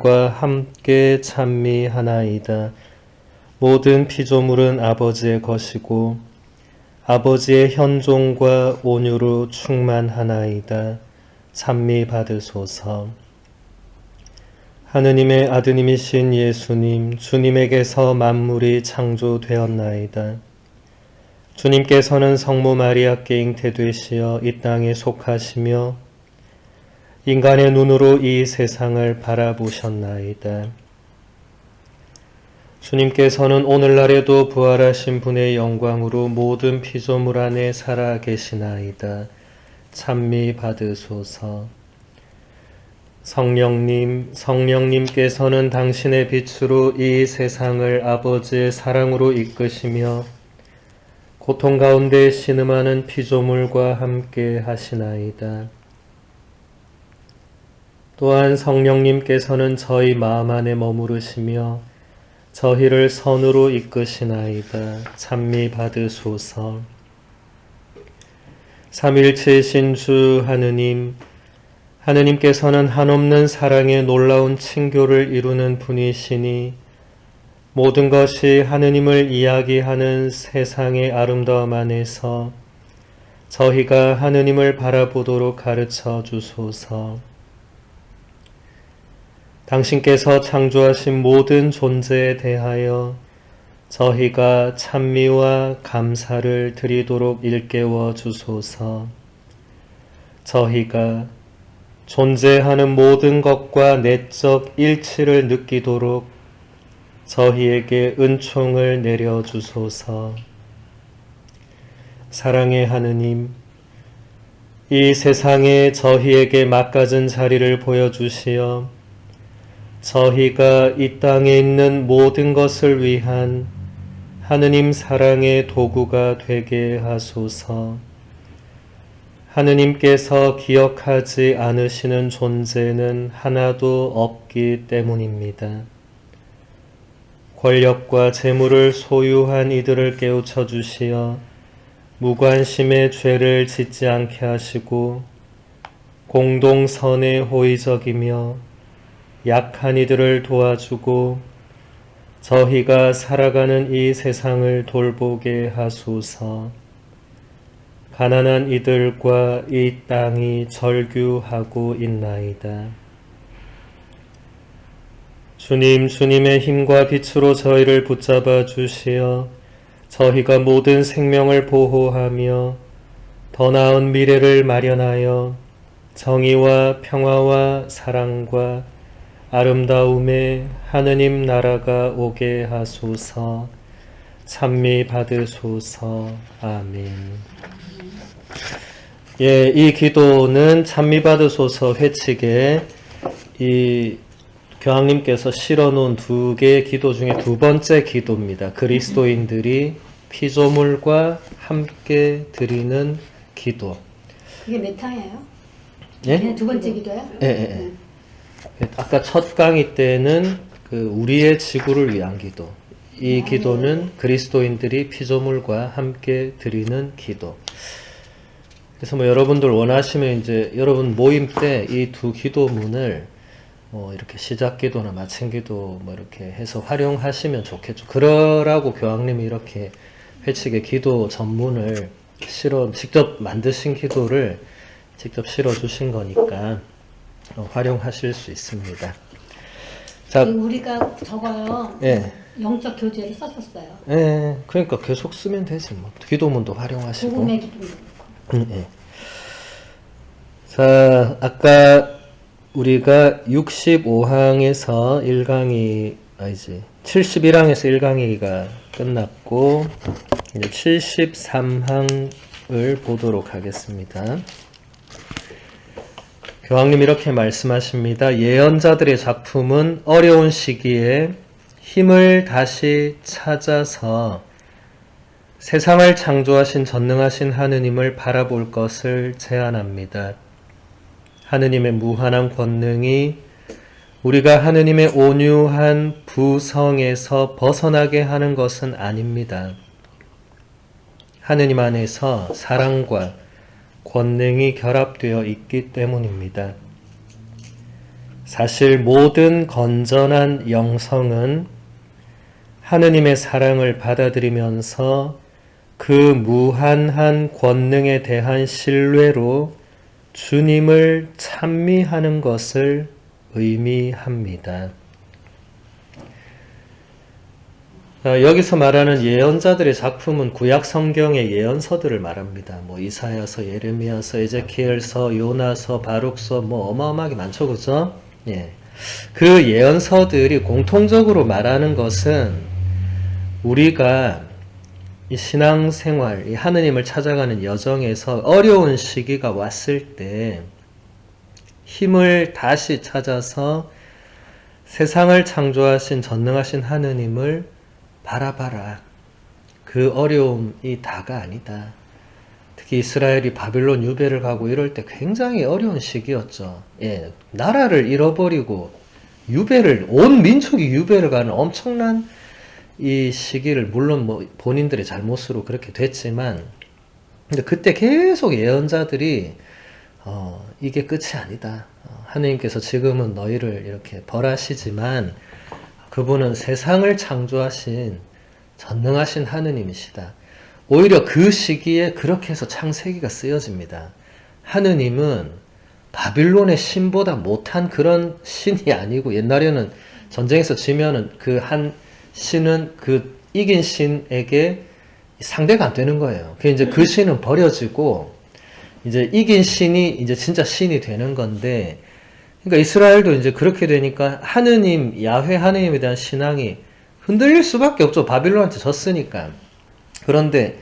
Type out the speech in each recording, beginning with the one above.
피조물과 함께 찬미하나이다. 모든 피조물은 아버지의 것이고 아버지의 현종과 온유로 충만하나이다. 찬미 받으소서. 하느님의 아드님이신 예수님, 주님에게서 만물이 창조되었나이다. 주님께서는 성모 마리아께 잉태되시어 이 땅에 속하시며 인간의 눈으로 이 세상을 바라보셨나이다. 주님께서는 오늘날에도 부활하신 분의 영광으로 모든 피조물 안에 살아 계시나이다. 찬미 받으소서. 성령님께서는 당신의 빛으로 이 세상을 아버지의 사랑으로 이끄시며 고통 가운데 신음하는 피조물과 함께 하시나이다. 또한 성령님께서는 저희 마음 안에 머무르시며 저희를 선으로 이끄시나이다. 찬미 받으소서. 삼일체이신 주 하느님께서는 한없는 사랑의 놀라운 친교를 이루는 분이시니 모든 것이 하느님을 이야기하는 세상의 아름다움 안에서 저희가 하느님을 바라보도록 가르쳐 주소서. 당신께서 창조하신 모든 존재에 대하여 저희가 찬미와 감사를 드리도록 일깨워 주소서. 저희가 존재하는 모든 것과 내적 일치를 느끼도록 저희에게 은총을 내려주소서. 사랑의 하느님, 이 세상에 저희에게 막가진 자리를 보여주시어 저희가 이 땅에 있는 모든 것을 위한 하느님 사랑의 도구가 되게 하소서. 하느님께서 기억하지 않으시는 존재는 하나도 없기 때문입니다. 권력과 재물을 소유한 이들을 깨우쳐 주시어 무관심의 죄를 짓지 않게 하시고 공동선에 호의적이며 약한 이들을 도와주고 저희가 살아가는 이 세상을 돌보게 하소서. 가난한 이들과 이 땅이 절규하고 있나이다. 주님의 힘과 빛으로 저희를 붙잡아 주시어 저희가 모든 생명을 보호하며 더 나은 미래를 마련하여 정의와 평화와 사랑과 아름다움의 하느님 나라가 오게 하소서. 찬미 받으소서. 아멘. 예, 이 기도는 찬미 받으소서 회칙에 이 교황님께서 실어놓은 두 개의 기도 중에 두 번째 기도입니다. 그리스도인들이 피조물과 함께 드리는 기도. 그게 몇 항이에요? 예? 두 번째 기도요? 예. 아까 첫 강의 때는 우리의 지구를 위한 기도. 이 기도는 그리스도인들이 피조물과 함께 드리는 기도. 그래서 여러분들 원하시면 이제 여러분 모임 때 이 두 기도문을 이렇게 시작 기도나 마침 기도 이렇게 해서 활용하시면 좋겠죠. 그러라고 교황님이 이렇게 회칙의 기도 전문을 직접 만드신 기도를 직접 실어 주신 거니까 활용하실 수 있습니다. 자, 우리가 저거요. 예. 영적 교재를 썼었어요. 예. 그러니까 계속 쓰면 되지 기도문도 활용하시고. 복음의 기도. 예. 자, 아까 우리가 65항에서 1강의, 71항에서 1강의가 끝났고, 이제 73항을 보도록 하겠습니다. 교황님 이렇게 말씀하십니다. 예언자들의 작품은 어려운 시기에 힘을 다시 찾아서 세상을 창조하신 전능하신 하느님을 바라볼 것을 제안합니다. 하느님의 무한한 권능이 우리가 하느님의 온유한 부성에서 벗어나게 하는 것은 아닙니다. 하느님 안에서 사랑과 권능이 결합되어 있기 때문입니다. 사실 모든 건전한 영성은 하느님의 사랑을 받아들이면서 그 무한한 권능에 대한 신뢰로 주님을 찬미하는 것을 의미합니다. 여기서 말하는 예언자들의 작품은 구약 성경의 예언서들을 말합니다. 뭐 이사야서, 예레미야서, 에제키엘서, 요나서, 바룩서 뭐 어마어마하게 많죠, 그죠? 예. 그 예언서들이 공통적으로 말하는 것은 우리가 이 신앙생활, 이 하느님을 찾아가는 여정에서 어려운 시기가 왔을 때 힘을 다시 찾아서 세상을 창조하신 전능하신 하느님을 바라봐라. 그 어려움이 다가 아니다. 특히 이스라엘이 바빌론 유배를 가고 이럴 때 굉장히 어려운 시기였죠. 예, 나라를 잃어버리고 온 민족이 유배를 가는 엄청난 이 시기를 물론 뭐 본인들의 잘못으로 그렇게 됐지만 근데 그때 계속 예언자들이 이게 끝이 아니다. 하느님께서 지금은 너희를 이렇게 벌하시지만 그분은 세상을 창조하신 전능하신 하느님이시다. 오히려 그 시기에 그렇게 해서 창세기가 쓰여집니다. 하느님은 바빌론의 신보다 못한 그런 신이 아니고 옛날에는 전쟁에서 지면은 그 한 신은 그 이긴 신에게 상대가 안 되는 거예요. 이제 그 신은 버려지고 이제 이긴 신이 이제 진짜 신이 되는 건데 그러니까 이스라엘도 이제 그렇게 되니까 하느님, 야훼 하느님에 대한 신앙이 흔들릴 수밖에 없죠. 바빌론한테 졌으니까. 그런데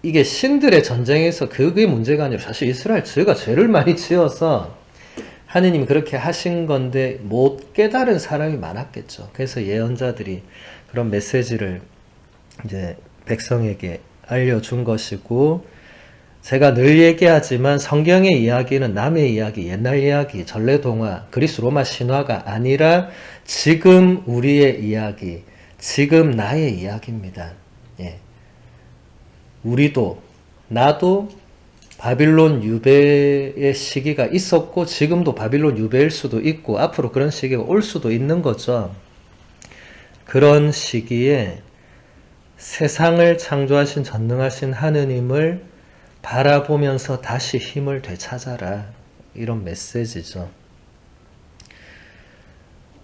이게 신들의 전쟁에서 그게 문제가 아니라 사실 이스라엘 제가 죄를 많이 지어서 하느님이 그렇게 하신 건데 못 깨달은 사람이 많았겠죠. 그래서 예언자들이 그런 메시지를 이제 백성에게 알려준 것이고 제가 늘 얘기하지만 성경의 이야기는 남의 이야기, 옛날 이야기, 전래동화, 그리스 로마 신화가 아니라 지금 우리의 이야기, 지금 나의 이야기입니다. 예. 나도 바빌론 유배의 시기가 있었고 지금도 바빌론 유배일 수도 있고 앞으로 그런 시기가 올 수도 있는 거죠. 그런 시기에 세상을 창조하신 전능하신 하느님을 바라보면서 다시 힘을 되찾아라. 이런 메시지죠.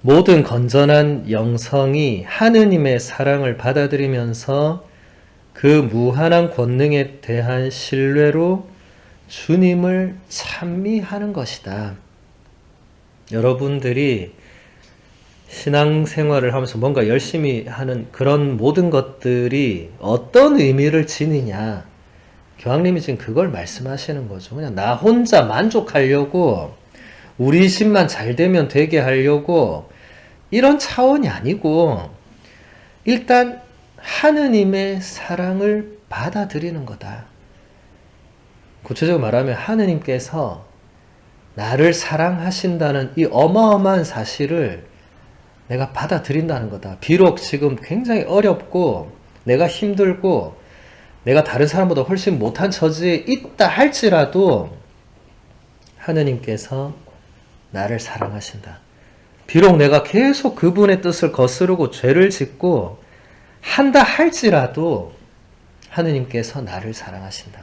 모든 건전한 영성이 하느님의 사랑을 받아들이면서 그 무한한 권능에 대한 신뢰로 주님을 찬미하는 것이다. 여러분들이 신앙생활을 하면서 뭔가 열심히 하는 그런 모든 것들이 어떤 의미를 지니냐. 교황님이 지금 그걸 말씀하시는 거죠. 그냥 나 혼자 만족하려고 우리 집만 잘 되면 되게 하려고 이런 차원이 아니고 일단 하느님의 사랑을 받아들이는 거다. 구체적으로 말하면 하느님께서 나를 사랑하신다는 이 어마어마한 사실을 내가 받아들인다는 거다. 비록 지금 굉장히 어렵고 내가 힘들고 내가 다른 사람보다 훨씬 못한 처지에 있다 할지라도 하느님께서 나를 사랑하신다. 비록 내가 계속 그분의 뜻을 거스르고 죄를 짓고 한다 할지라도 하느님께서 나를 사랑하신다.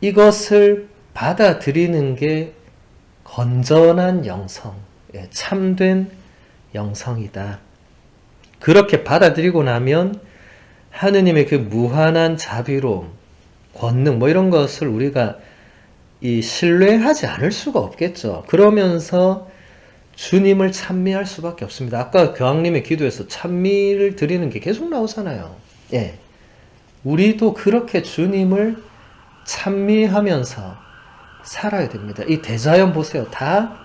이것을 받아들이는 게 건전한 영성, 참된 영성이다. 그렇게 받아들이고 나면 하느님의 그 무한한 자비로움, 권능 뭐 이런 것을 우리가 신뢰하지 않을 수가 없겠죠. 그러면서 주님을 찬미할 수밖에 없습니다. 아까 교황님의 기도에서 찬미를 드리는 게 계속 나오잖아요. 예. 우리도 그렇게 주님을 찬미하면서 살아야 됩니다. 이 대자연 보세요. 다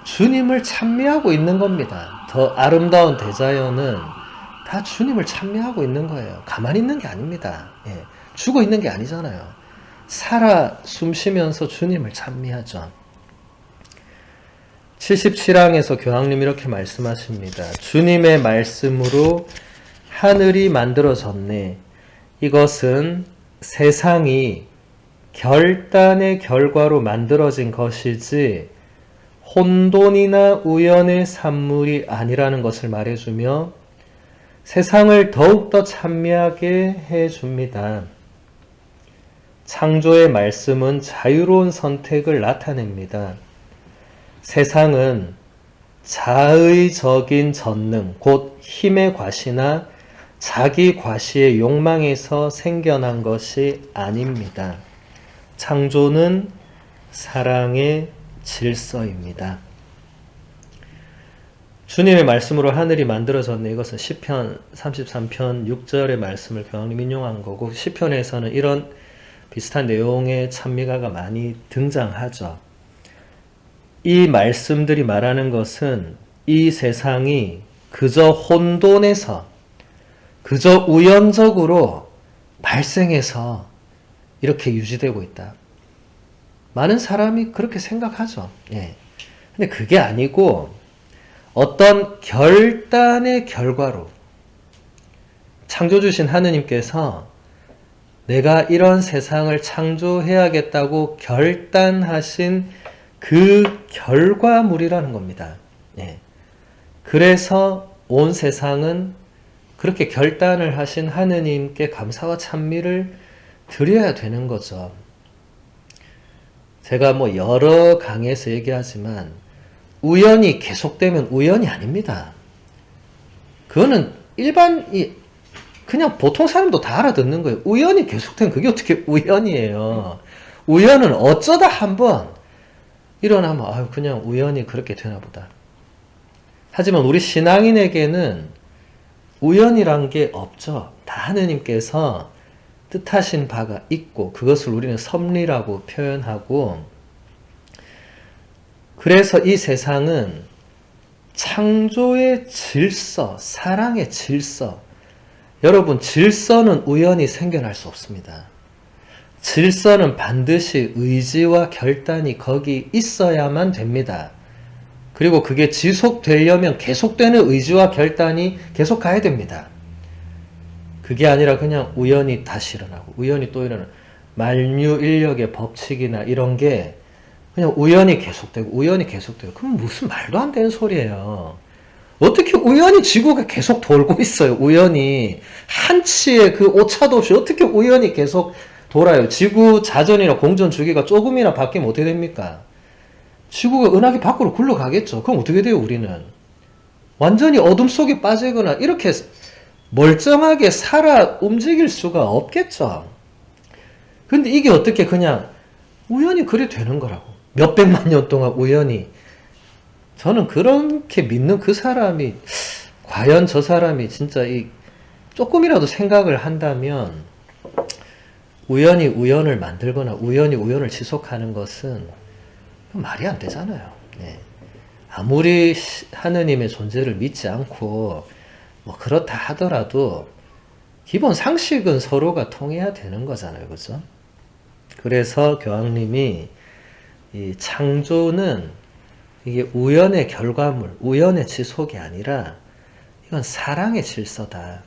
주님을 찬미하고 있는 겁니다. 더 아름다운 대자연은 다 주님을 찬미하고 있는 거예요. 가만히 있는 게 아닙니다. 예. 죽어 있는 게 아니잖아요. 살아 숨쉬면서 주님을 찬미하죠. 77항에서 교황님이 이렇게 말씀하십니다. 주님의 말씀으로 하늘이 만들어졌네. 이것은 세상이 결단의 결과로 만들어진 것이지 혼돈이나 우연의 산물이 아니라는 것을 말해주며 세상을 더욱더 찬미하게 해줍니다. 창조의 말씀은 자유로운 선택을 나타냅니다. 세상은 자의적인 전능, 곧 힘의 과시나 자기 과시의 욕망에서 생겨난 것이 아닙니다. 창조는 사랑의 질서입니다. 주님의 말씀으로 하늘이 만들어졌네. 이것은 시편 33편 6절의 말씀을 교황님 인용한 거고, 시편에서는 이런 비슷한 내용의 찬미가가 많이 등장하죠. 이 말씀들이 말하는 것은 이 세상이 그저 혼돈에서, 그저 우연적으로 발생해서 이렇게 유지되고 있다. 많은 사람이 그렇게 생각하죠. 예. 근데 그게 아니고 어떤 결단의 결과로 창조주신 하느님께서 내가 이런 세상을 창조해야겠다고 결단하신 그 결과물이라는 겁니다. 예. 그래서 온 세상은 그렇게 결단을 하신 하느님께 감사와 찬미를 드려야 되는 거죠. 제가 뭐 여러 강의에서 얘기하지만 우연이 계속되면 우연이 아닙니다. 그거는 그냥 보통 사람도 다 알아듣는 거예요. 우연이 계속되면 그게 어떻게 우연이에요. 우연은 어쩌다 한번 일어나면 그냥 우연히 그렇게 되나 보다. 하지만 우리 신앙인에게는 우연이란 게 없죠. 다 하느님께서 뜻하신 바가 있고 그것을 우리는 섭리라고 표현하고, 그래서 이 세상은 창조의 질서, 사랑의 질서. 여러분, 질서는 우연히 생겨날 수 없습니다. 질서는 반드시 의지와 결단이 거기 있어야만 됩니다. 그리고 그게 지속되려면 계속되는 의지와 결단이 계속 가야 됩니다. 그게 아니라 그냥 우연히 다시 일어나고 우연히 또 일어나고, 만유인력의 법칙이나 이런 게 그냥 우연히 계속되고 우연히 계속되고, 그럼 무슨 말도 안 되는 소리예요. 어떻게 우연히 지구가 계속 돌고 있어요. 우연히 한치의 그 오차도 없이 어떻게 우연히 계속 돌아요. 지구 자전이나 공전 주기가 조금이나 바뀌면 어떻게 됩니까? 지구가 은하계 밖으로 굴러가겠죠. 그럼 어떻게 돼요? 우리는 완전히 어둠 속에 빠지거나 이렇게 멀쩡하게 살아 움직일 수가 없겠죠. 근데 이게 어떻게 그냥 우연히 그래 되는 거라고. 몇백만 년 동안 우연히. 저는 그렇게 믿는 그 사람이, 과연 저 사람이 진짜 조금이라도 생각을 한다면 우연히 우연을 만들거나 우연히 우연을 지속하는 것은 말이 안 되잖아요. 네. 아무리 하느님의 존재를 믿지 않고 뭐 그렇다 하더라도 기본 상식은 서로가 통해야 되는 거잖아요. 그죠? 그래서 교황님이 이 창조는 이게 우연의 결과물, 우연의 지속이 아니라 이건 사랑의 질서다.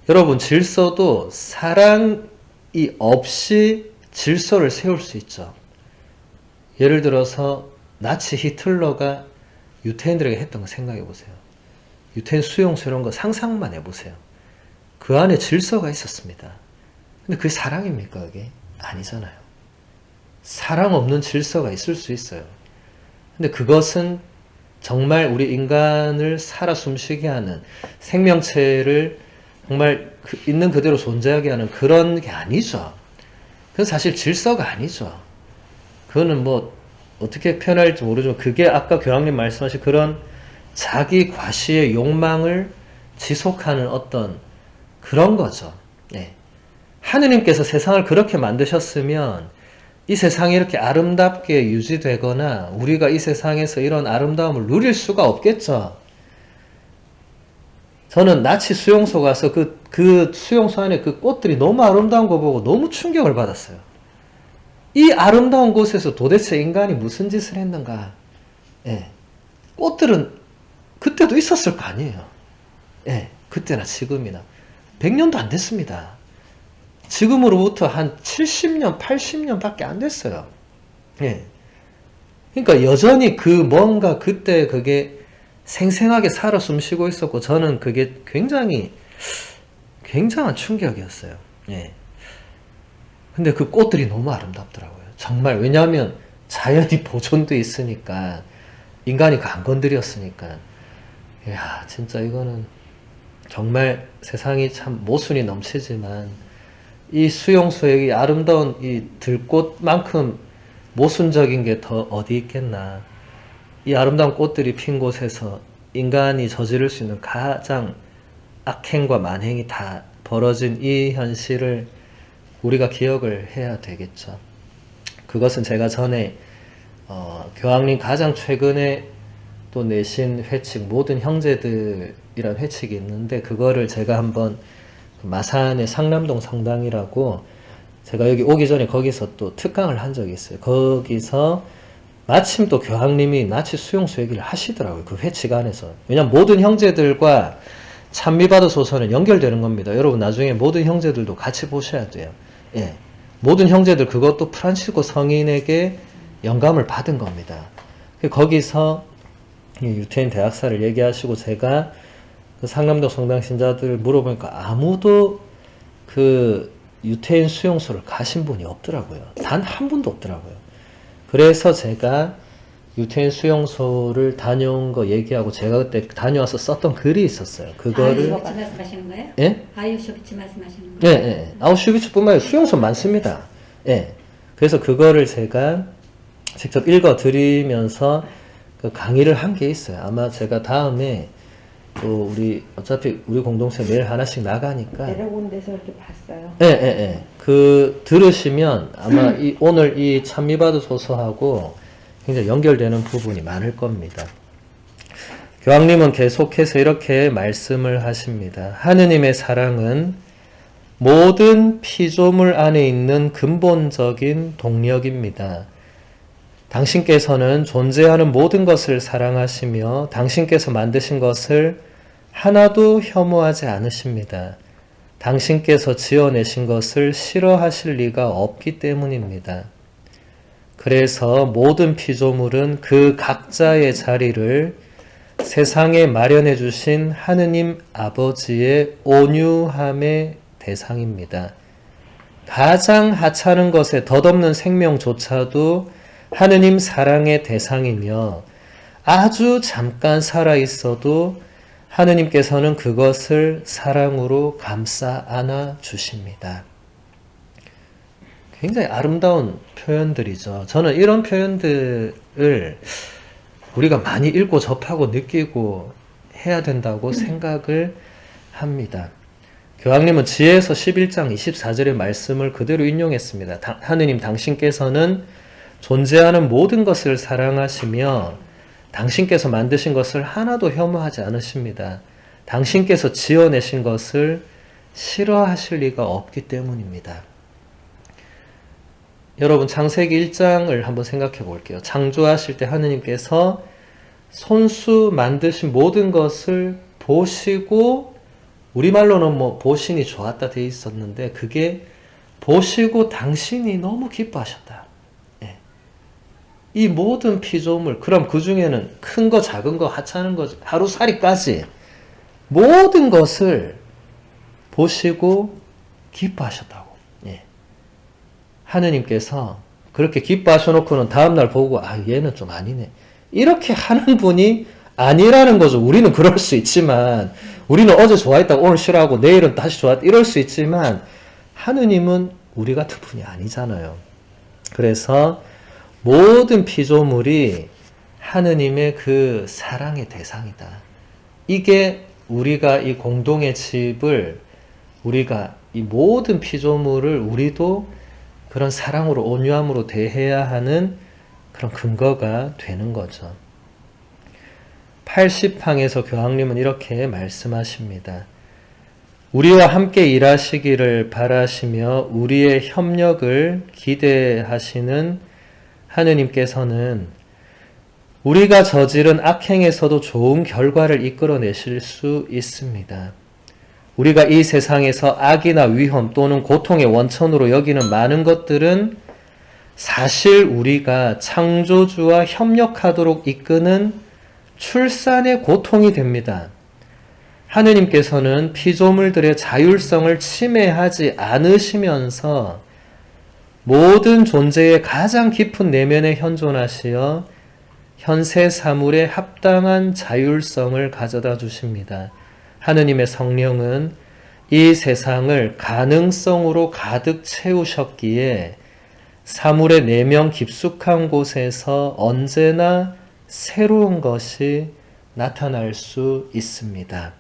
여러분, 질서도 사랑이 없이 질서를 세울 수 있죠. 예를 들어서 나치 히틀러가 유태인들에게 했던 거 생각해 보세요. 유태인 수용소 이런 거 상상만 해보세요. 그 안에 질서가 있었습니다. 근데 그게 사랑입니까? 그게? 아니잖아요. 사랑 없는 질서가 있을 수 있어요. 근데 그것은 정말 우리 인간을 살아 숨쉬게 하는, 생명체를 정말 있는 그대로 존재하게 하는 그런 게 아니죠. 그건 사실 질서가 아니죠. 그거는 뭐 어떻게 표현할지 모르지만 그게 아까 교황님 말씀하신 그런 자기 과시의 욕망을 지속하는 어떤 그런 거죠. 네. 하느님께서 세상을 그렇게 만드셨으면 이 세상이 이렇게 아름답게 유지되거나 우리가 이 세상에서 이런 아름다움을 누릴 수가 없겠죠. 저는 나치 수용소 가서 그 수용소 안에 그 꽃들이 너무 아름다운 거 보고 너무 충격을 받았어요. 이 아름다운 곳에서 도대체 인간이 무슨 짓을 했는가. 예. 꽃들은 그때도 있었을 거 아니에요. 예. 그때나 지금이나 100년도 안 됐습니다. 지금으로부터 한 70년, 80년 밖에 안 됐어요. 예. 그러니까 여전히 그 뭔가 그때 그게 생생하게 살아 숨쉬고 있었고 저는 그게 굉장한 충격이었어요. 예. 근데 그 꽃들이 너무 아름답더라고요. 정말 왜냐하면 자연이 보존돼 있으니까 인간이 그 안 건드렸으니까 이야 진짜 이거는 정말 세상이 참 모순이 넘치지만 이 수용소의 이 아름다운 이 들꽃만큼 모순적인 게 더 어디 있겠나. 이 아름다운 꽃들이 핀 곳에서 인간이 저지를 수 있는 가장 악행과 만행이 다 벌어진 이 현실을 우리가 기억을 해야 되겠죠. 그것은 제가 전에 교황님 가장 최근에 또 내신 회칙 모든 형제들이란 회칙이 있는데 그거를 제가 한번 마산의 상남동 성당이라고 제가 여기 오기 전에 거기서 또 특강을 한 적이 있어요. 거기서 마침 또 교황님이 마치 수용소 얘기를 하시더라고요. 그 회칙 안에서. 왜냐면 모든 형제들과 찬미받으소서는 연결되는 겁니다. 여러분 나중에 모든 형제들도 같이 보셔야 돼요. 예. 모든 형제들 그것도 프란치스코 성인에게 영감을 받은 겁니다. 거기서 유태인 대학사를 얘기하시고 제가 그 상남도 성당 신자들 물어보니까 아무도 그 유태인 수용소를 가신 분이 없더라고요. 단 한 분도 없더라고요. 그래서 제가 유태인 수용소를 다녀온 거 얘기하고 제가 그때 다녀와서 썼던 글이 있었어요. 그거를 아우슈비츠 말씀하시는 거예요? 예? 아우슈비츠 말씀하시는 예, 거예요? 예. 아우슈비츠뿐만 아니라 수용소 많습니다. 예. 그래서 그거를 제가 직접 읽어 드리면서 그 강의를 한 게 있어요. 아마 제가 다음에 또 어차피 우리 공동체 매일 하나씩 나가니까. 내려온 데서 이렇게 봤어요. 예, 예, 예. 그, 들으시면 아마 오늘 이 찬미받으소서하고 굉장히 연결되는 부분이 많을 겁니다. 교황님은 계속해서 이렇게 말씀을 하십니다. 하느님의 사랑은 모든 피조물 안에 있는 근본적인 동력입니다. 당신께서는 존재하는 모든 것을 사랑하시며 당신께서 만드신 것을 하나도 혐오하지 않으십니다. 당신께서 지어내신 것을 싫어하실 리가 없기 때문입니다. 그래서 모든 피조물은 그 각자의 자리를 세상에 마련해 주신 하느님 아버지의 온유함의 대상입니다. 가장 하찮은 것에 덧없는 생명조차도 하느님 사랑의 대상이며 아주 잠깐 살아있어도 하느님께서는 그것을 사랑으로 감싸 안아 주십니다. 굉장히 아름다운 표현들이죠. 저는 이런 표현들을 우리가 많이 읽고 접하고 느끼고 해야 된다고 생각을 합니다. 교황님은 지혜서 11장 24절의 말씀을 그대로 인용했습니다. 하느님 당신께서는 존재하는 모든 것을 사랑하시며 당신께서 만드신 것을 하나도 혐오하지 않으십니다. 당신께서 지어내신 것을 싫어하실 리가 없기 때문입니다. 여러분 창세기 1장을 한번 생각해 볼게요. 창조하실 때 하느님께서 손수 만드신 모든 것을 보시고 우리말로는 보시니 좋았다 되어 있었는데 그게 보시고 당신이 너무 기뻐하셨다. 이 모든 피조물, 그럼 그 중에는 큰 거, 작은 거, 하찮은 거, 하루살이까지 모든 것을 보시고 기뻐하셨다고. 예. 하느님께서 그렇게 기뻐하셔놓고는 다음날 보고, 얘는 좀 아니네. 이렇게 하는 분이 아니라는 거죠. 우리는 그럴 수 있지만, 우리는 어제 좋아했다고 오늘 싫어하고 내일은 다시 좋아했다. 이럴 수 있지만, 하느님은 우리 같은 분이 아니잖아요. 그래서 모든 피조물이 하느님의 그 사랑의 대상이다. 이게 우리가 이 공동의 집을 우리가 이 모든 피조물을 우리도 그런 사랑으로 온유함으로 대해야 하는 그런 근거가 되는 거죠. 80항에서 교황님은 이렇게 말씀하십니다. 우리와 함께 일하시기를 바라시며 우리의 협력을 기대하시는 하느님께서는 우리가 저지른 악행에서도 좋은 결과를 이끌어내실 수 있습니다. 우리가 이 세상에서 악이나 위험 또는 고통의 원천으로 여기는 많은 것들은 사실 우리가 창조주와 협력하도록 이끄는 출산의 고통이 됩니다. 하느님께서는 피조물들의 자율성을 침해하지 않으시면서 모든 존재의 가장 깊은 내면에 현존하시어 현세 사물에 합당한 자율성을 가져다 주십니다. 하느님의 성령은 이 세상을 가능성으로 가득 채우셨기에 사물의 내면 깊숙한 곳에서 언제나 새로운 것이 나타날 수 있습니다.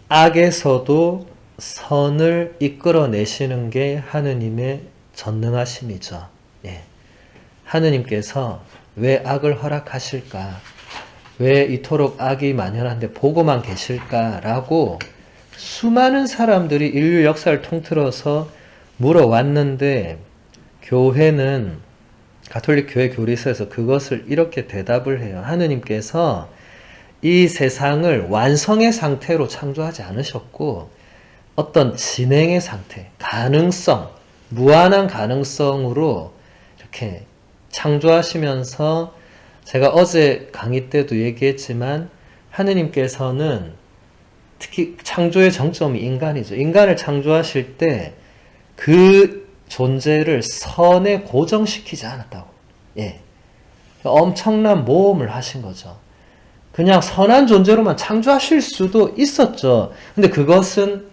악에서도 선을 이끌어내시는 게 하느님의 전능하심이죠. 예. 하느님께서 왜 악을 허락하실까? 왜 이토록 악이 만연한데 보고만 계실까라고 수많은 사람들이 인류 역사를 통틀어서 물어왔는데 교회는 가톨릭 교회 교리서에서 그것을 이렇게 대답을 해요. 하느님께서 이 세상을 완성의 상태로 창조하지 않으셨고 어떤 진행의 상태, 가능성, 무한한 가능성으로 이렇게 창조하시면서 제가 어제 강의 때도 얘기했지만 하느님께서는 특히 창조의 정점이 인간이죠. 인간을 창조하실 때 그 존재를 선에 고정시키지 않았다고. 예. 엄청난 모험을 하신 거죠. 그냥 선한 존재로만 창조하실 수도 있었죠. 근데 그것은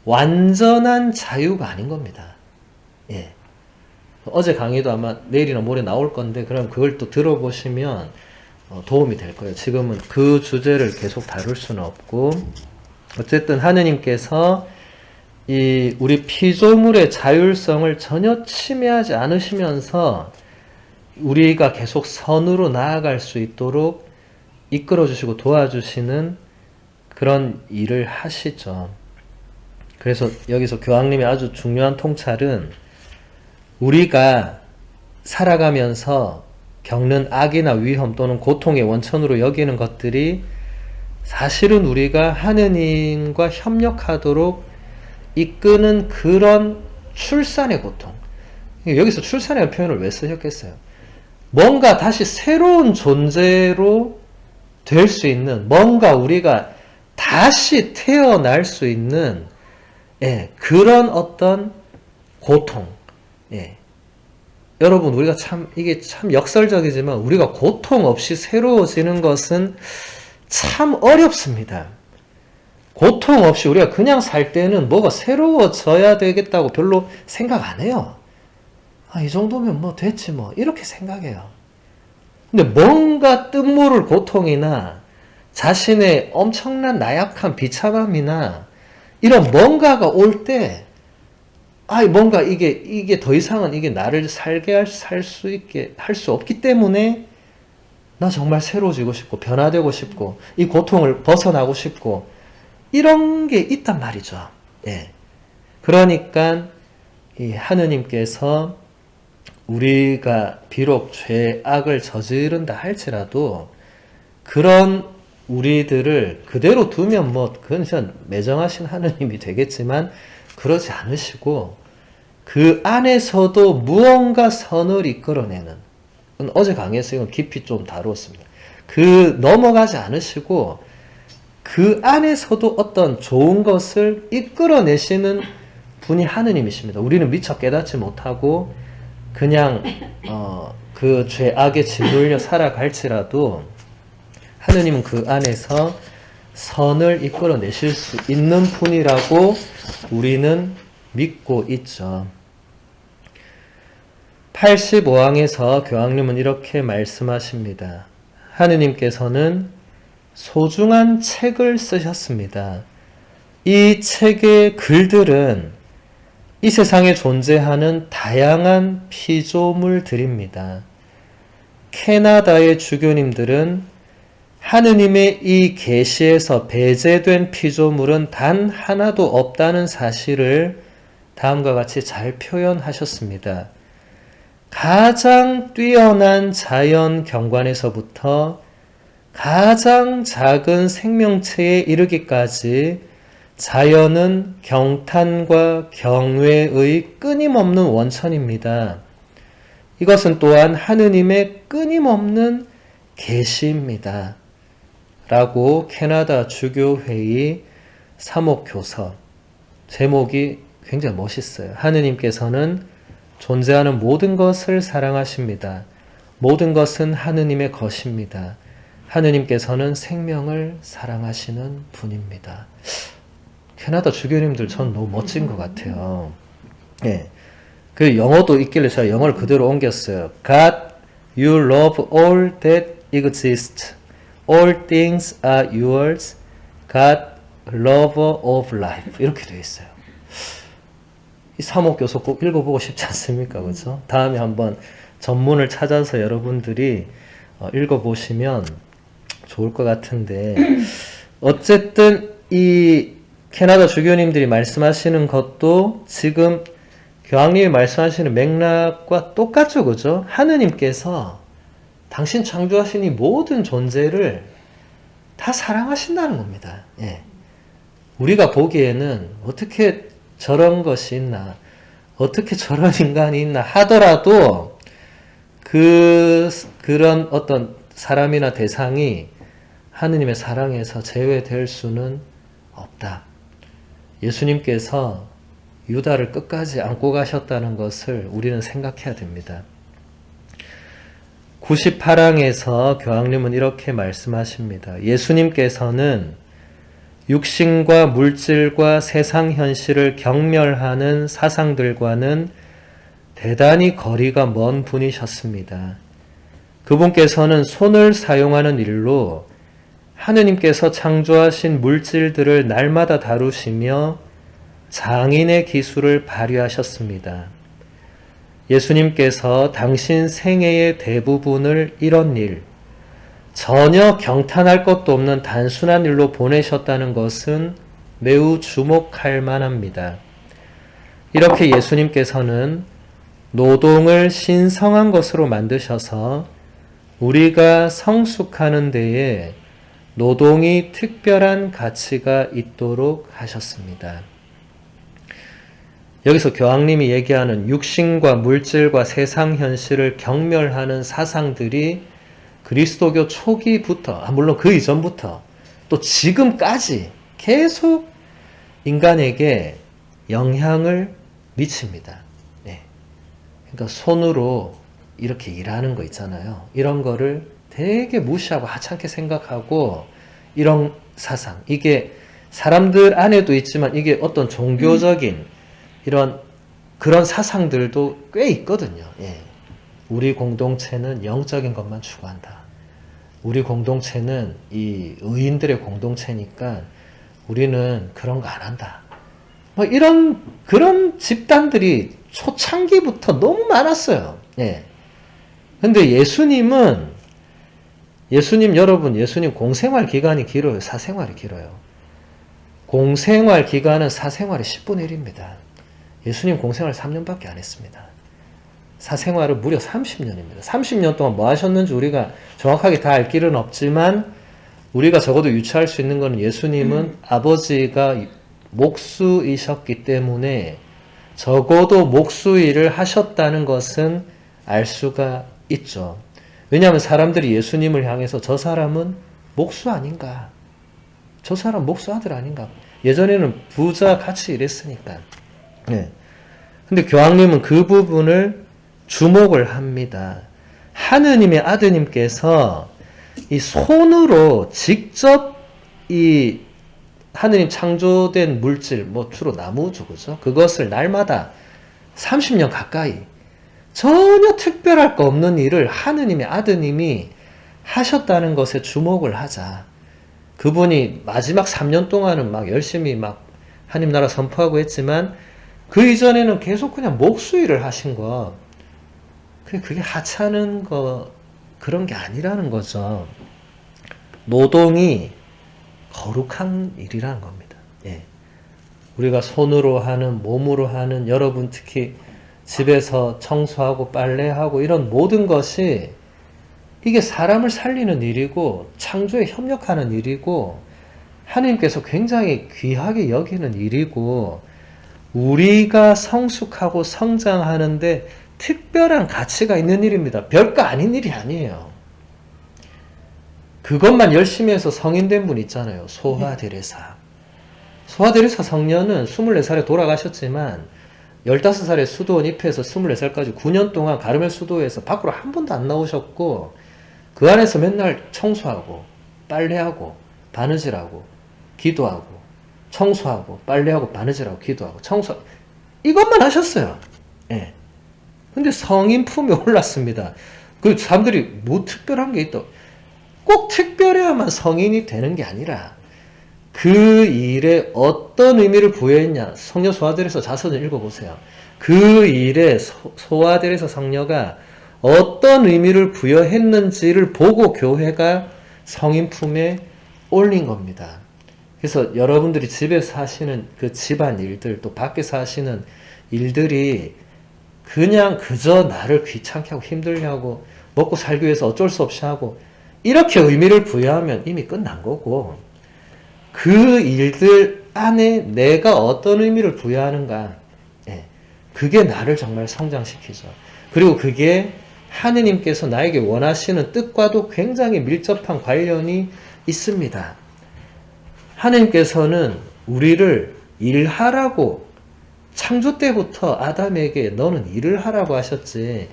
완전한 자유가 아닌 겁니다. 예. 어제 강의도 아마 내일이나 모레 나올 건데, 그럼 그걸 또 들어보시면 도움이 될 거예요. 지금은 그 주제를 계속 다룰 수는 없고, 어쨌든 하느님께서 이 우리 피조물의 자율성을 전혀 침해하지 않으시면서 우리가 계속 선으로 나아갈 수 있도록 이끌어주시고 도와주시는 그런 일을 하시죠. 그래서 여기서 교황님의 아주 중요한 통찰은 우리가 살아가면서 겪는 악이나 위험 또는 고통의 원천으로 여기는 것들이 사실은 우리가 하느님과 협력하도록 이끄는 그런 출산의 고통. 여기서 출산이라는 표현을 왜 쓰셨겠어요? 뭔가 다시 새로운 존재로 될 수 있는, 뭔가 우리가 다시 태어날 수 있는 그런 어떤 고통. 여러분, 우리가 이게 참 역설적이지만 우리가 고통 없이 새로워지는 것은 참 어렵습니다. 고통 없이 우리가 그냥 살 때는 뭐가 새로워져야 되겠다고 별로 생각 안 해요. 이 정도면 뭐 됐지 뭐 이렇게 생각해요. 근데 뭔가 뜻모를 고통이나 자신의 엄청난 나약한 비참함이나 이런 뭔가가 올 때 뭔가 이게 더 이상은 이게 나를 살 수 있게 할 수 없기 때문에 나 정말 새로워지고 싶고 변화되고 싶고 이 고통을 벗어나고 싶고 이런 게 있단 말이죠. 그러니까 이 하느님께서 우리가 비록 죄악을 저지른다 할지라도 그런 우리들을 그대로 두면 그건 진짜 매정하신 하느님이 되겠지만 그러지 않으시고 그 안에서도 무언가 선을 이끌어내는, 어제 강의에서 이건 깊이 좀 다루었습니다. 넘어가지 않으시고 그 안에서도 어떤 좋은 것을 이끌어내시는 분이 하느님이십니다. 우리는 미처 깨닫지 못하고 그냥 그 죄악에 짓눌려 살아갈지라도 하느님은 그 안에서 선을 이끌어내실 수 있는 분이라고 우리는 믿고 있죠. 85항에서 교황님은 이렇게 말씀하십니다. 하느님께서는 소중한 책을 쓰셨습니다. 이 책의 글들은 이 세상에 존재하는 다양한 피조물들입니다. 캐나다의 주교님들은 하느님의 이 계시에서 배제된 피조물은 단 하나도 없다는 사실을 다음과 같이 잘 표현하셨습니다. 가장 뛰어난 자연 경관에서부터 가장 작은 생명체에 이르기까지 자연은 경탄과 경외의 끊임없는 원천입니다. 이것은 또한 하느님의 끊임없는 계시입니다. 라고 캐나다 주교회의 사목교서 제목이 굉장히 멋있어요. 하느님께서는 존재하는 모든 것을 사랑하십니다. 모든 것은 하느님의 것입니다. 하느님께서는 생명을 사랑하시는 분입니다. 캐나다 주교님들 전 너무 멋진 것 같아요. 예. 그 영어도 있길래 제가 영어를 그대로 옮겼어요. God, you love all that exists. All things are yours. God, lover of life. 이렇게 되어 있어요. 이 사목교서 꼭 읽어보고 싶지 않습니까? 그렇죠? 다음에 한번 전문을 찾아서 여러분들이 읽어보시면 좋을 것 같은데 어쨌든 이 캐나다 주교님들이 말씀하시는 것도 지금 교황님이 말씀하시는 맥락과 똑같죠, 그죠? 하느님께서 당신 창조하신 이 모든 존재를 다 사랑하신다는 겁니다. 예. 우리가 보기에는 어떻게 저런 것이 있나, 어떻게 저런 인간이 있나 하더라도 그런 어떤 사람이나 대상이 하느님의 사랑에서 제외될 수는 없다. 예수님께서 유다를 끝까지 안고 가셨다는 것을 우리는 생각해야 됩니다. 98항에서 교황님은 이렇게 말씀하십니다. 예수님께서는 육신과 물질과 세상 현실을 경멸하는 사상들과는 대단히 거리가 먼 분이셨습니다. 그분께서는 손을 사용하는 일로 하느님께서 창조하신 물질들을 날마다 다루시며 장인의 기술을 발휘하셨습니다. 예수님께서 당신 생애의 대부분을 이런 일, 전혀 경탄할 것도 없는 단순한 일로 보내셨다는 것은 매우 주목할 만합니다. 이렇게 예수님께서는 노동을 신성한 것으로 만드셔서 우리가 성숙하는 데에 노동이 특별한 가치가 있도록 하셨습니다. 여기서 교황님이 얘기하는 육신과 물질과 세상 현실을 경멸하는 사상들이 그리스도교 초기부터, 물론 그 이전부터 또 지금까지 계속 인간에게 영향을 미칩니다. 네. 그러니까 손으로 이렇게 일하는 거 있잖아요. 이런 거를 되게 무시하고 하찮게 생각하고 이런 사상, 이게 사람들 안에도 있지만 이게 어떤 종교적인 그런 사상들도 꽤 있거든요. 예. 우리 공동체는 영적인 것만 추구한다. 우리 공동체는 이 의인들의 공동체니까 우리는 그런 거 안 한다. 그런 집단들이 초창기부터 너무 많았어요. 예. 근데 예수님 공생활 기간이 길어요? 사생활이 길어요? 공생활 기간은 사생활의 10분의 1입니다. 예수님 공생활 3년밖에 안 했습니다. 사생활은 무려 30년입니다. 30년 동안 뭐 하셨는지 우리가 정확하게 다 알 길은 없지만 우리가 적어도 유추할 수 있는 것은 예수님은 아버지가 목수이셨기 때문에 적어도 목수일을 하셨다는 것은 알 수가 있죠. 왜냐하면 사람들이 예수님을 향해서 저 사람은 목수 아닌가? 저 사람 목수 아들 아닌가? 예전에는 부자 같이 일했으니까. 네. 근데 교황님은 그 부분을 주목을 합니다. 하느님의 아드님께서 이 손으로 직접 이 하느님 창조된 물질, 주로 나무죠, 그죠? 그것을 날마다 30년 가까이 전혀 특별할 거 없는 일을 하느님의 아드님이 하셨다는 것에 주목을 하자. 그분이 마지막 3년 동안은 막 열심히 막 하느님 나라 선포하고 했지만 그 이전에는 계속 그냥 목수일을 하신 거. 그게 하찮은 거, 그런 게 아니라는 거죠. 노동이 거룩한 일이라는 겁니다. 예. 우리가 손으로 하는, 몸으로 하는, 여러분 특히 집에서 청소하고 빨래하고 이런 모든 것이 이게 사람을 살리는 일이고 창조에 협력하는 일이고 하나님께서 굉장히 귀하게 여기는 일이고 우리가 성숙하고 성장하는데 특별한 가치가 있는 일입니다. 별거 아닌 일이 아니에요. 그것만 열심히 해서 성인된 분 있잖아요. 소화대리사. 소화대리사 성녀는 24살에 돌아가셨지만 15살에 수도원 입회해서 24살까지 9년 동안 가르멜 수도에서 밖으로 한 번도 안 나오셨고 그 안에서 맨날 청소하고 빨래하고 바느질하고 기도하고 청소하고 빨래하고 바느질하고 기도하고 청소 이것만 하셨어요. 예. 근데 성인 품에 올랐습니다. 그 사람들이 뭐 특별한 게 있다. 꼭 특별해야만 성인이 되는 게 아니라 그 일에 어떤 의미를 부여했냐. 성녀 소아들에서 자서전 읽어보세요. 그 일에 소아들에서 성녀가 어떤 의미를 부여했는지를 보고 교회가 성인 품에 올린 겁니다. 그래서 여러분들이 집에서 하시는 그 집안 일들 또 밖에서 하시는 일들이 그냥 그저 나를 귀찮게 하고 힘들게 하고 먹고 살기 위해서 어쩔 수 없이 하고 이렇게 의미를 부여하면 이미 끝난 거고 그 일들 안에 내가 어떤 의미를 부여하는가 그게 나를 정말 성장시키죠. 그리고 그게 하느님께서 나에게 원하시는 뜻과도 굉장히 밀접한 관련이 있습니다. 하느님께서는 우리를 일하라고 창조 때부터 아담에게 너는 일을 하라고 하셨지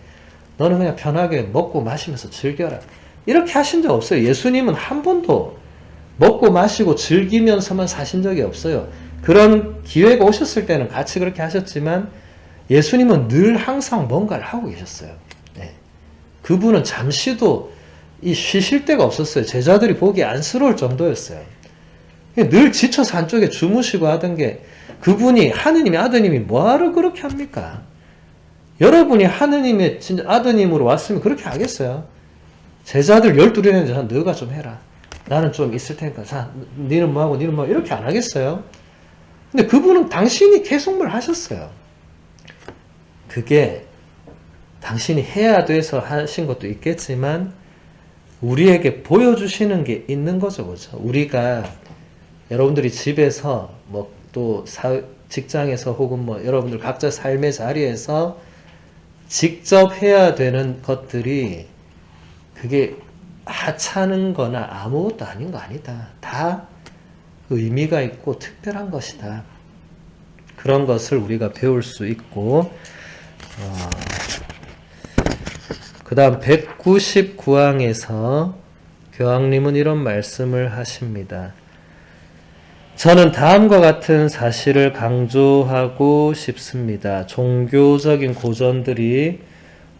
너는 그냥 편하게 먹고 마시면서 즐겨라 이렇게 하신 적 없어요. 예수님은 한 번도 먹고 마시고 즐기면서만 사신 적이 없어요. 그런 기회가 오셨을 때는 같이 그렇게 하셨지만 예수님은 늘 항상 뭔가를 하고 계셨어요. 네. 그분은 잠시도 쉬실 데가 없었어요. 제자들이 보기 안쓰러울 정도였어요. 늘 지쳐서 한쪽에 주무시고 하던 게 그분이 하느님의 아드님이 뭐하러 그렇게 합니까? 여러분이 하느님의 진짜 아드님으로 왔으면 그렇게 하겠어요? 제자들 12명인데 자, 너가 좀 해라. 나는 좀 있을 테니까 자, 니는 뭐하고 니는 뭐하고 이렇게 안 하겠어요? 근데 그분은 당신이 계속 뭘 하셨어요. 그게 당신이 해야 돼서 하신 것도 있겠지만 우리에게 보여주시는 게 있는 거죠. 그죠? 우리가 여러분들이 집에서 뭐 또 직장에서 혹은 뭐 여러분들 각자 삶의 자리에서 직접 해야 되는 것들이 그게 하찮은 거나 아무것도 아닌 거 아니다. 다 의미가 있고 특별한 것이다. 그런 것을 우리가 배울 수 있고 그 다음 199항에서 교황님은 이런 말씀을 하십니다. 저는 다음과 같은 사실을 강조하고 싶습니다. 종교적인 고전들이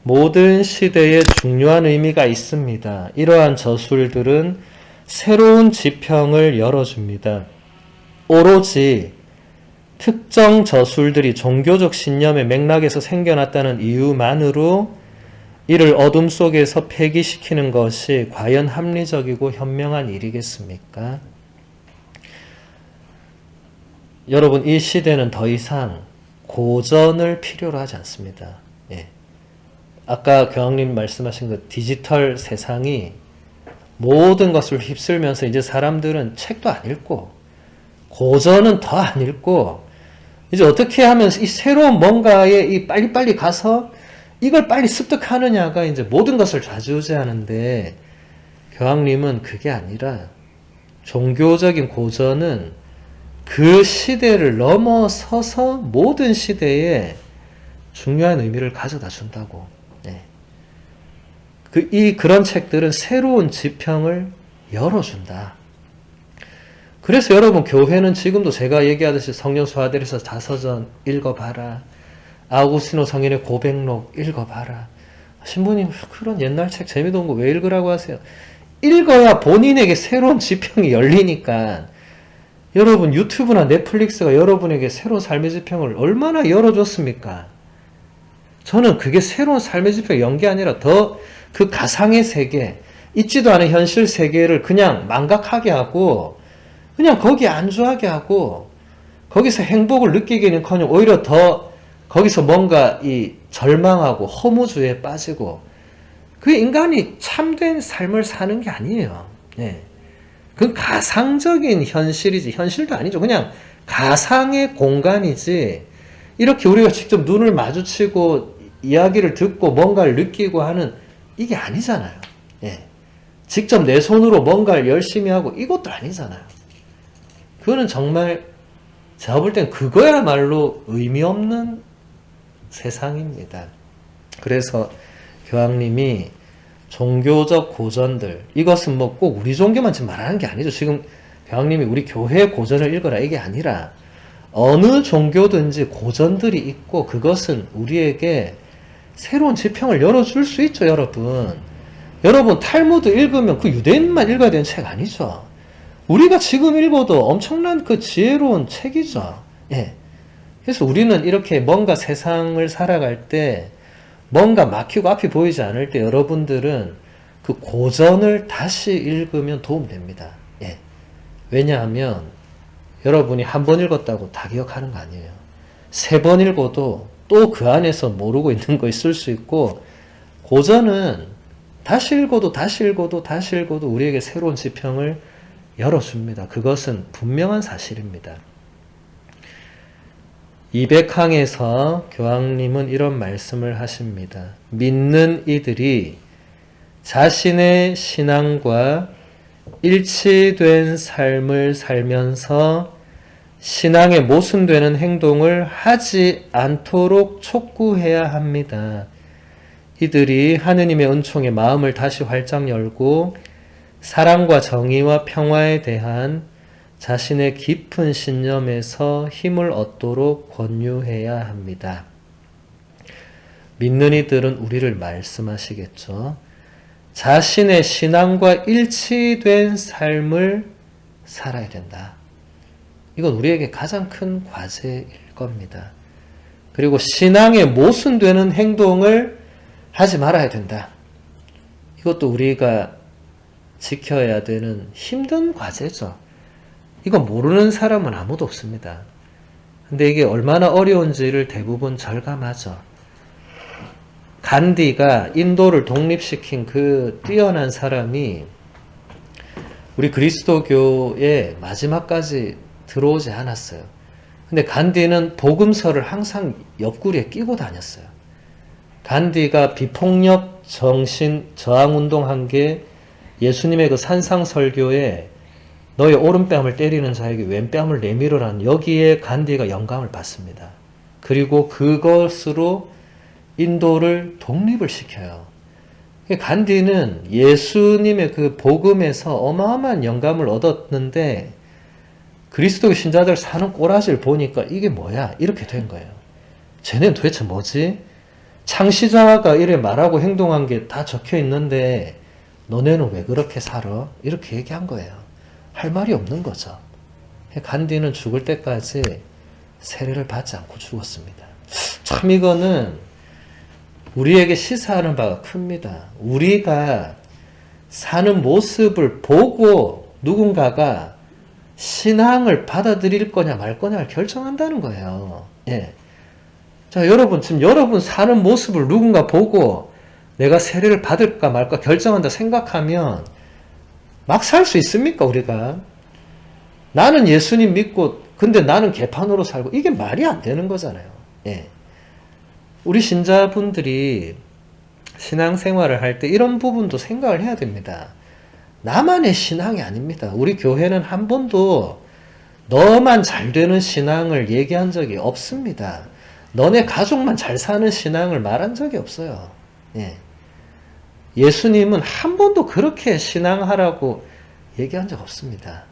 모든 시대에 중요한 의미가 있습니다. 이러한 저술들은 새로운 지평을 열어줍니다. 오로지 특정 저술들이 종교적 신념의 맥락에서 생겨났다는 이유만으로 이를 어둠 속에서 폐기시키는 것이 과연 합리적이고 현명한 일이겠습니까? 여러분, 이 시대는 더 이상 고전을 필요로 하지 않습니다. 예. 아까 교황님 말씀하신 그 디지털 세상이 모든 것을 휩쓸면서 이제 사람들은 책도 안 읽고 고전은 더 안 읽고 이제 어떻게 하면 이 새로운 뭔가에 이 빨리빨리 가서 이걸 빨리 습득하느냐가 이제 모든 것을 좌지우지하는데 교황님은 그게 아니라 종교적인 고전은 그 시대를 넘어서서 모든 시대에 중요한 의미를 가져다 준다고. 네. 그런 책들은 새로운 지평을 열어준다. 그래서 여러분 교회는 지금도 제가 얘기하듯이 성령 소아들에서 자서전 읽어봐라. 아우구스티노 성인의 고백록 읽어봐라. 신부님 그런 옛날 책 재미도 없는 거 왜 읽으라고 하세요? 읽어야 본인에게 새로운 지평이 열리니까. 여러분 유튜브나 넷플릭스가 여러분에게 새로운 삶의 지평을 얼마나 열어줬습니까? 저는 그게 새로운 삶의 지평을 연 게 아니라 더 그 가상의 세계, 있지도 않은 현실 세계를 그냥 망각하게 하고 그냥 거기에 안주하게 하고 거기서 행복을 느끼기는커녕 오히려 더 거기서 뭔가 이 절망하고 허무주의에 빠지고 그게 인간이 참된 삶을 사는 게 아니에요. 네. 그건 가상적인 현실이지, 현실도 아니죠. 그냥 가상의 공간이지, 이렇게 우리가 직접 눈을 마주치고 이야기를 듣고 뭔가를 느끼고 하는 이게 아니잖아요. 예. 직접 내 손으로 뭔가를 열심히 하고 이것도 아니잖아요. 그거는 정말 제가 볼 땐 그거야말로 의미 없는 세상입니다. 그래서 교황님이 종교적 고전들, 이것은 뭐 꼭 우리 종교만 지금 말하는 게 아니죠. 지금 교황님이 우리 교회 고전을 읽어라 이게 아니라 어느 종교든지 고전들이 있고 그것은 우리에게 새로운 지평을 열어줄 수 있죠, 여러분. 여러분 탈무드 읽으면 그 유대인만 읽어야 되는 책 아니죠. 우리가 지금 읽어도 엄청난 그 지혜로운 책이죠. 예. 그래서 우리는 이렇게 뭔가 세상을 살아갈 때 뭔가 막히고 앞이 보이지 않을 때 여러분들은 그 고전을 다시 읽으면 도움됩니다. 예. 왜냐하면 여러분이 한 번 읽었다고 다 기억하는 거 아니에요. 3번 읽어도 또 그 안에서 모르고 있는 거 있을 수 있고, 고전은 다시 읽어도 다시 읽어도 다시 읽어도 우리에게 새로운 지평을 열어줍니다. 그것은 분명한 사실입니다. 200항에서 교황님은 이런 말씀을 하십니다. 믿는 이들이 자신의 신앙과 일치된 삶을 살면서 신앙에 모순되는 행동을 하지 않도록 촉구해야 합니다. 이들이 하느님의 은총에 마음을 다시 활짝 열고 사랑과 정의와 평화에 대한 자신의 깊은 신념에서 힘을 얻도록 권유해야 합니다. 믿는 이들은 우리를 말씀하시겠죠. 자신의 신앙과 일치된 삶을 살아야 된다. 이건 우리에게 가장 큰 과제일 겁니다. 그리고 신앙에 모순되는 행동을 하지 말아야 된다. 이것도 우리가 지켜야 되는 힘든 과제죠. 이건 모르는 사람은 아무도 없습니다. 근데 이게 얼마나 어려운지를 대부분 절감하죠. 간디가 인도를 독립시킨 그 뛰어난 사람이 우리 그리스도교의 마지막까지 들어오지 않았어요. 근데 간디는 복음서를 항상 옆구리에 끼고 다녔어요. 간디가 비폭력 정신 저항 운동한 게 예수님의 그 산상설교에 너의 오른뺨을 때리는 자에게 왼뺨을 내밀으라는, 여기에 간디가 영감을 받습니다. 그리고 그것으로 인도를 독립을 시켜요. 간디는 예수님의 그 복음에서 어마어마한 영감을 얻었는데 그리스도의 신자들 사는 꼬라지를 보니까 이게 뭐야? 이렇게 된 거예요. 쟤는 도대체 뭐지? 창시자가 이래 말하고 행동한 게 다 적혀 있는데 너네는 왜 그렇게 살아? 이렇게 얘기한 거예요. 할 말이 없는 거죠. 간디는 죽을 때까지 세례를 받지 않고 죽었습니다. 참 이거는 우리에게 시사하는 바가 큽니다. 우리가 사는 모습을 보고 누군가가 신앙을 받아들일 거냐 말 거냐를 결정한다는 거예요. 예. 자, 여러분, 지금 여러분 사는 모습을 누군가 보고 내가 세례를 받을까 말까 결정한다 생각하면 막 살 수 있습니까, 우리가? 나는 예수님 믿고, 근데 나는 개판으로 살고, 이게 말이 안 되는 거잖아요. 예. 우리 신자분들이 신앙생활을 할 때 이런 부분도 생각을 해야 됩니다. 나만의 신앙이 아닙니다. 우리 교회는 한 번도 너만 잘 되는 신앙을 얘기한 적이 없습니다. 너네 가족만 잘 사는 신앙을 말한 적이 없어요. 예. 예수님은 한 번도 그렇게 신앙하라고 얘기한 적 없습니다.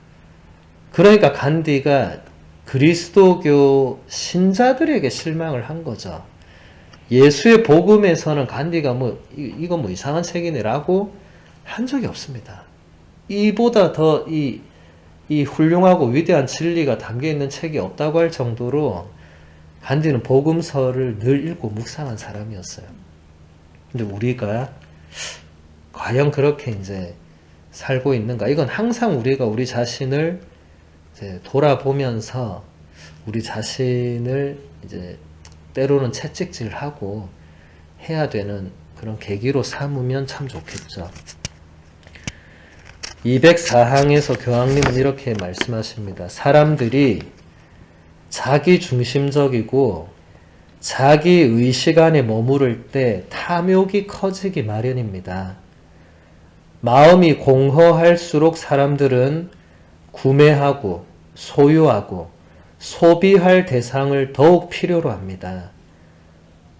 그러니까 간디가 그리스도교 신자들에게 실망을 한 거죠. 예수의 복음에서는 간디가 이거 이상한 책이네라고 한 적이 없습니다. 이보다 더 이 훌륭하고 위대한 진리가 담겨 있는 책이 없다고 할 정도로 간디는 복음서를 늘 읽고 묵상한 사람이었어요. 근데 우리가 과연 그렇게 이제 살고 있는가? 이건 항상 우리가 우리 자신을 이제 돌아보면서 우리 자신을 이제 때로는 채찍질하고 해야 되는 그런 계기로 삼으면 참 좋겠죠. 204항에서 교황님은 이렇게 말씀하십니다. 사람들이 자기 중심적이고 자기 의식 안에 머무를 때 탐욕이 커지기 마련입니다. 마음이 공허할수록 사람들은 구매하고 소유하고 소비할 대상을 더욱 필요로 합니다.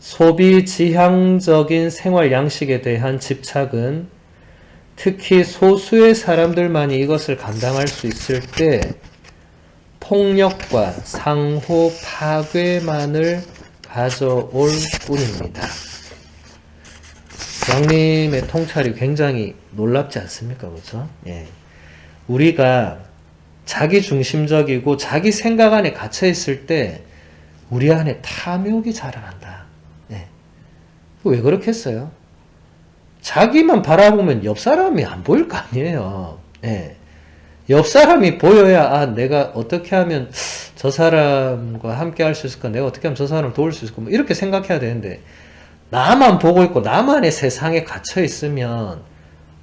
소비 지향적인 생활 양식에 대한 집착은 특히 소수의 사람들만이 이것을 감당할 수 있을 때 폭력과 상호 파괴만을 가져올 뿐입니다. 교황님의 통찰이 굉장히 놀랍지 않습니까? 그렇죠? 예. 우리가 자기 중심적이고 자기 생각 안에 갇혀 있을 때 우리 안에 탐욕이 자라난다. 예. 왜 그렇겠어요? 자기만 바라보면 옆 사람이 안 보일 거 아니에요. 예. 옆 사람이 보여야 내가 어떻게 하면 저 사람과 함께 할 수 있을까? 내가 어떻게 하면 저 사람을 도울 수 있을까? 뭐 이렇게 생각해야 되는데 나만 보고 있고 나만의 세상에 갇혀 있으면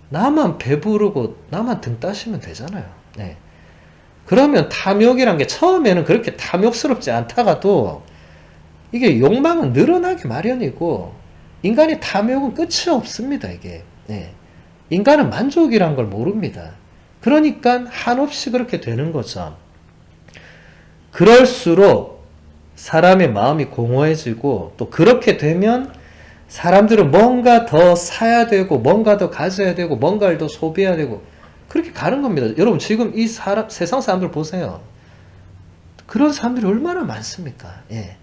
나만 배부르고 나만 등 따시면 되잖아요. 네. 그러면 탐욕이란 게 처음에는 그렇게 탐욕스럽지 않다가도 이게 욕망은 늘어나기 마련이고 인간의 탐욕은 끝이 없습니다. 이게 네. 인간은 만족이란 걸 모릅니다. 그러니까 한없이 그렇게 되는 거죠. 그럴수록 사람의 마음이 공허해지고 또 그렇게 되면 사람들은 뭔가 더 사야 되고 뭔가 더 가져야 되고 뭔가를 더 소비해야 되고 그렇게 가는 겁니다. 여러분 지금 이 세상 사람들 보세요. 그런 사람들이 얼마나 많습니까? 예.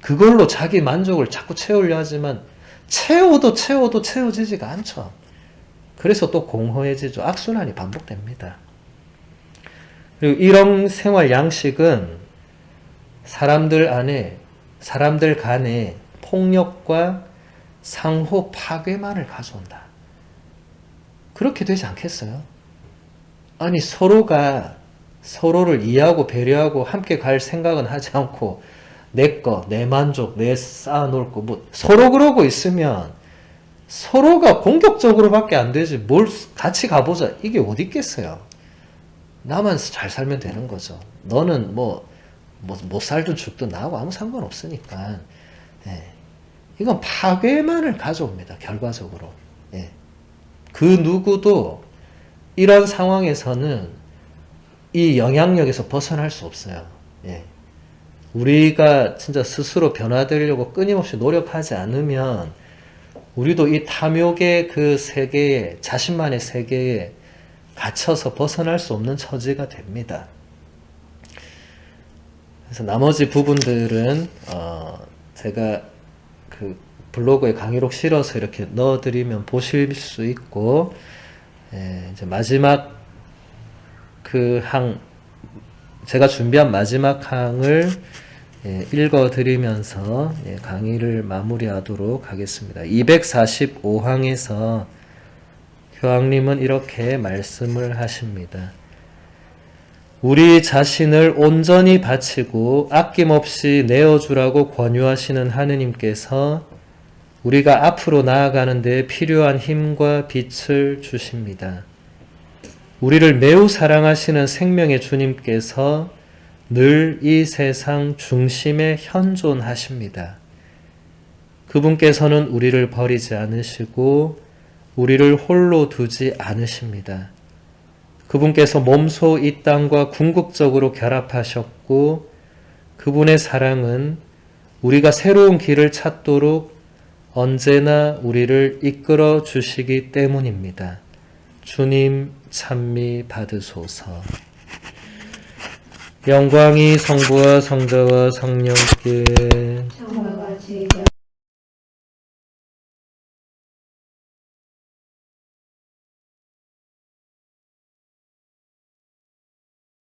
그걸로 자기 만족을 자꾸 채우려 하지만 채워도 채워지지가 않죠. 그래서 또 공허해지죠. 악순환이 반복됩니다. 그리고 이런 생활 양식은 사람들 간에 폭력과 상호 파괴만을 가져온다. 그렇게 되지 않겠어요? 아니 서로가 서로를 이해하고 배려하고 함께 갈 생각은 하지 않고 내 거, 내 만족, 내 쌓아놓을 거 뭐 서로 그러고 있으면 서로가 공격적으로밖에 안 되지 뭘 같이 가보자 이게 어디 있겠어요? 나만 잘 살면 되는 거죠. 너는 못 살든 죽든 나하고 아무 상관없으니까. 예. 이건 파괴만을 가져옵니다. 결과적으로. 예. 그 누구도 이런 상황에서는 이 영향력에서 벗어날 수 없어요. 예. 우리가 진짜 스스로 변화되려고 끊임없이 노력하지 않으면 우리도 이 탐욕의 그 세계에 자신만의 세계에 갇혀서 벗어날 수 없는 처지가 됩니다. 그래서 나머지 부분들은 제가 그 블로그에 강의록 실어서 이렇게 넣어드리면 보실 수 있고 이제 마지막 그 제가 준비한 마지막 항을 읽어드리면서 강의를 마무리하도록 하겠습니다. 245항에서 교황님은 이렇게 말씀을 하십니다. 우리 자신을 온전히 바치고 아낌없이 내어주라고 권유하시는 하느님께서 우리가 앞으로 나아가는 데 필요한 힘과 빛을 주십니다. 우리를 매우 사랑하시는 생명의 주님께서 늘 이 세상 중심에 현존하십니다. 그분께서는 우리를 버리지 않으시고 우리를 홀로 두지 않으십니다. 그분께서 몸소 이 땅과 궁극적으로 결합하셨고 그분의 사랑은 우리가 새로운 길을 찾도록 언제나 우리를 이끌어 주시기 때문입니다. 주님 찬미 받으소서. 영광이 성부와 성자와 성령께 성부와 지금